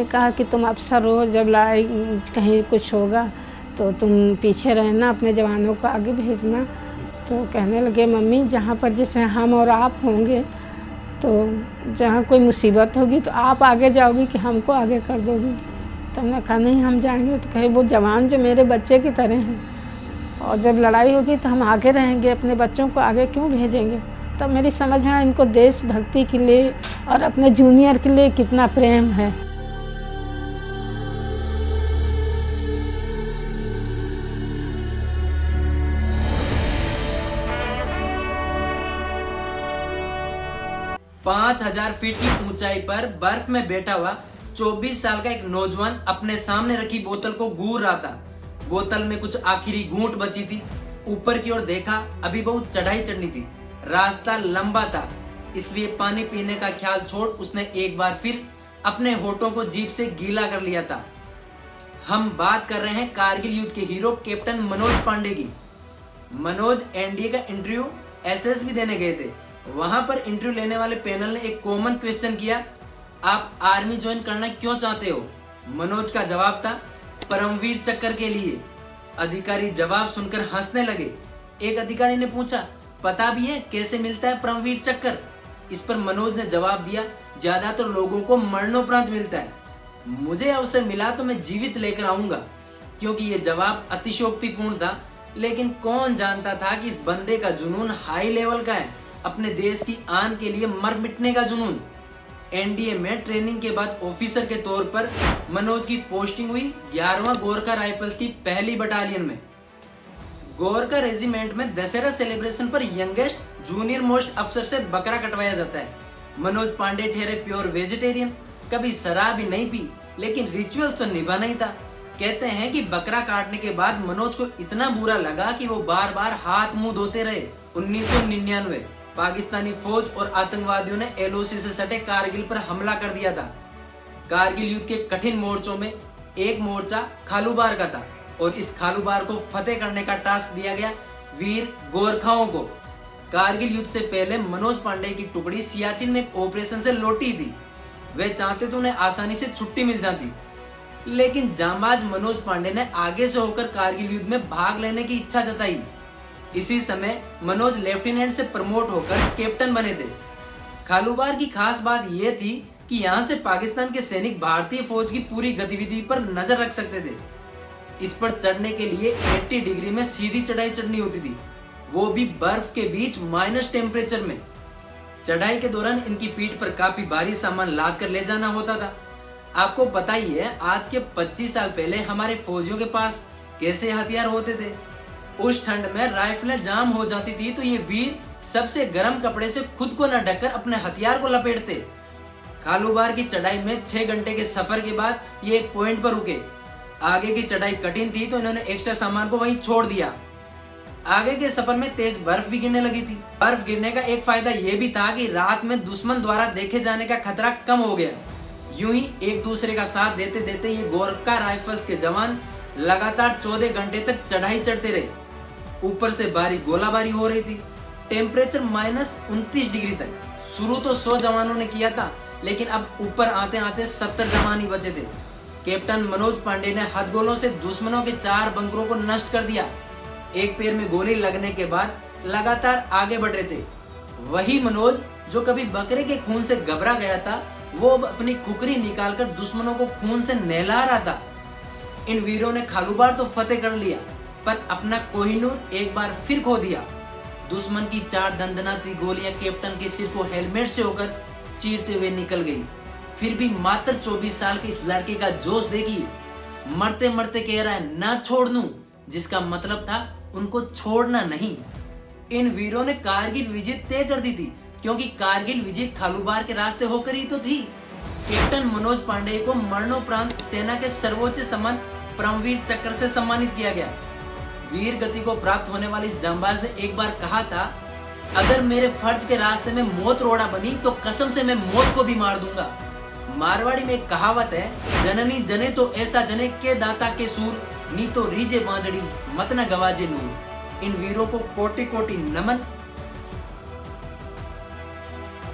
ने कहा कि तुम अफसर हो, जब लड़ाई कहीं कुछ होगा तो तुम पीछे रहना, अपने जवानों को आगे भेजना। तो कहने लगे मम्मी जहाँ पर जैसे हम और आप होंगे तो जहाँ कोई मुसीबत होगी तो आप आगे जाओगी कि हमको आगे कर दोगी। तो हमने कहा नहीं हम जाएंगे। तो कहे वो जवान जो मेरे बच्चे की तरह हैं और जब लड़ाई होगी तो हम आगे रहेंगे, अपने बच्चों को आगे क्यों भेजेंगे। तब मेरी समझ में आया इनको देशभक्ति के लिए और अपने जूनियर के लिए कितना प्रेम है। पाँच 5000 फीट की ऊंचाई पर बर्फ में बैठा हुआ 24 साल का एक नौजवान अपने सामने रखी बोतल को घूर रहा था। बोतल में कुछ आखिरी घूंट बची थी। ऊपर की ओर देखा, अभी बहुत चढ़ाई चढ़नी थी, रास्ता लंबा था, इसलिए पानी पीने का ख्याल छोड़ उसने एक बार फिर अपने होठों को जीभ से गीला कर लिया था। हम बात कर रहे हैं कारगिल युद्ध के हीरो कैप्टन मनोज पांडे की। मनोज एनडीए का इंटरव्यू एसएसबी देने गए थे। वहां पर इंटरव्यू लेने वाले पैनल ने एक कॉमन क्वेश्चन किया, आप आर्मी ज्वाइन करना क्यों चाहते हो। मनोज का जवाब था, परमवीर चक्र के लिए। अधिकारी जवाब सुनकर हंसने लगे। एक अधिकारी ने पूछा, पता भी है कैसे मिलता है परमवीर चक्र। इस पर मनोज ने जवाब दिया, ज्यादातर लोगों को मरणोपरांत मिलता है, मुझे अवसर मिला तो मैं जीवित लेकर आऊंगा। क्योंकि यह जवाब अतिशयोक्तिपूर्ण था, लेकिन कौन जानता था कि इस बंदे का जुनून हाई लेवल का है, अपने देश की आन के लिए मर मिटने का जुनून। एनडीए में ट्रेनिंग के बाद ऑफिसर के तौर पर मनोज की पोस्टिंग हुई 11वां गोरखा राइफल्स की पहली बटालियन में। गोरखा रेजिमेंट में दशहरा सेलिब्रेशन पर यंगेस्ट जूनियर मोस्ट अफसर से बकरा कटवाया जाता है। मनोज पांडे ठहरे प्योर वेजिटेरियन, कभी शराब भी नहीं पी, लेकिन रिचुअल्स तो निभाना ही था। कहते हैं कि बकरा काटने के बाद मनोज को इतना बुरा लगा कि वो बार बार हाथ मुंह धोते रहे। 1999 पाकिस्तानी फौज और आतंकवादियों ने एलओसी से सटे कारगिल पर हमला कर दिया था। कारगिल युद्ध के कठिन मोर्चों में एक मोर्चा खालूबार का था और इस खालूबार को फतेह करने का टास्क दिया गया वीर गोरखाओं को। कारगिल युद्ध से पहले मनोज पांडे की टुकड़ी सियाचिन में एक ऑपरेशन से लौटी थी। वे चाहते तो उन्हें आसानी से छुट्टी मिल जाती, लेकिन जांबाज मनोज पांडे ने आगे से होकर कारगिल युद्ध में भाग लेने की इच्छा जताई। इसी समय मनोज लेफ्टिनेंट से प्रमोट होकर कैप्टन बने थे। खालूबार की खास बात यह थी कि यहाँ से पाकिस्तान के सैनिक भारतीय फौज की पूरी गतिविधि पर नजर रख सकते थे। इस पर चढ़ने के लिए 80 डिग्री में सीधी चढ़ाई चढ़नी होती थी, वो भी बर्फ के बीच माइनस टेम्परेचर में। चढ़ाई के दौरान इनकी पीठ पर काफी भारी सामान लाद कर ले जाना होता था। आपको पता ही है आज के 25 साल पहले हमारे फौजियों के पास कैसे हथियार होते थे। उस ठंड में राइफलें जाम हो जाती थी तो ये वीर सबसे गर्म कपड़े से खुद को न ढककर अपने हथियार को लपेटते। खालूबार की चढ़ाई में 6 घंटे के सफर के बाद ये एक पॉइंट पर रुके। आगे की चढ़ाई कठिन थी तो इन्होंने एक्स्ट्रा सामान को वहीं छोड़ दिया। आगे के सफर में तेज बर्फ भी गिरने लगी थी। बर्फ गिरने का एक फायदा यह भी था कि रात में दुश्मन द्वारा देखे जाने का खतरा कम हो गया। यूं ही एक दूसरे का साथ देते देते ये गोरखा राइफल्स के जवान लगातार 14 घंटे तक चढ़ाई चढ़ते रहे। ऊपर से भारी गोलाबारी हो रही थी। टेम्परेचर -29 डिग्री तक। शुरू तो 100 जवानों ने किया था, लेकिन अब ऊपर आते आते 70 जवान ही बचे थे। कैप्टन मनोज पांडे ने हथगोलों से दुश्मनों के 4 बंकरों को नष्ट कर दिया। एक पैर में गोली लगने के बाद लगातार आगे बढ़ रहे थे। वही मनोज जो कभी बकरे के खून से घबरा गया था, वो अब अपनी खुकरी निकालकर दुश्मनों को खून से नहला रहा था। इन वीरों ने खालूबार तो फतेह कर लिया, पर अपना कोहिनूर एक बार फिर खो दिया। दुश्मन की 4 दंदनाती गोलियां कैप्टन के सिर को हेलमेट से होकर चीरते हुए निकल गई। फिर भी मात्र 24 साल के इस लड़के का जोश देखिए। मरते मरते कह रहा है ना छोड़ दूं, जिसका मतलब था उनको छोड़ना नहीं। इन वीरों ने कारगिल विजय तय कर दी थी, क्योंकि कारगिल विजय खालूबार के रास्ते होकर ही तो थी। कैप्टन मनोज पांडे को मरणोपरांत सेना के सर्वोच्च सम्मान परमवीर चक्र से सम्मानित किया गया। वीर गति को प्राप्त होने वाले इस जांबाज ने एक बार कहा था, अगर मेरे फर्ज के रास्ते में मौत रोड़ा बनी तो कसम से मैं मौत को भी मार दूंगा। मारवाड़ी में एक कहावत है, जननी जने तो ऐसा जने के दाता के सूर, नी तो रीजे बांजड़ी मत न गवाजे नूर। इन वीरों को कोटि कोटि नमन।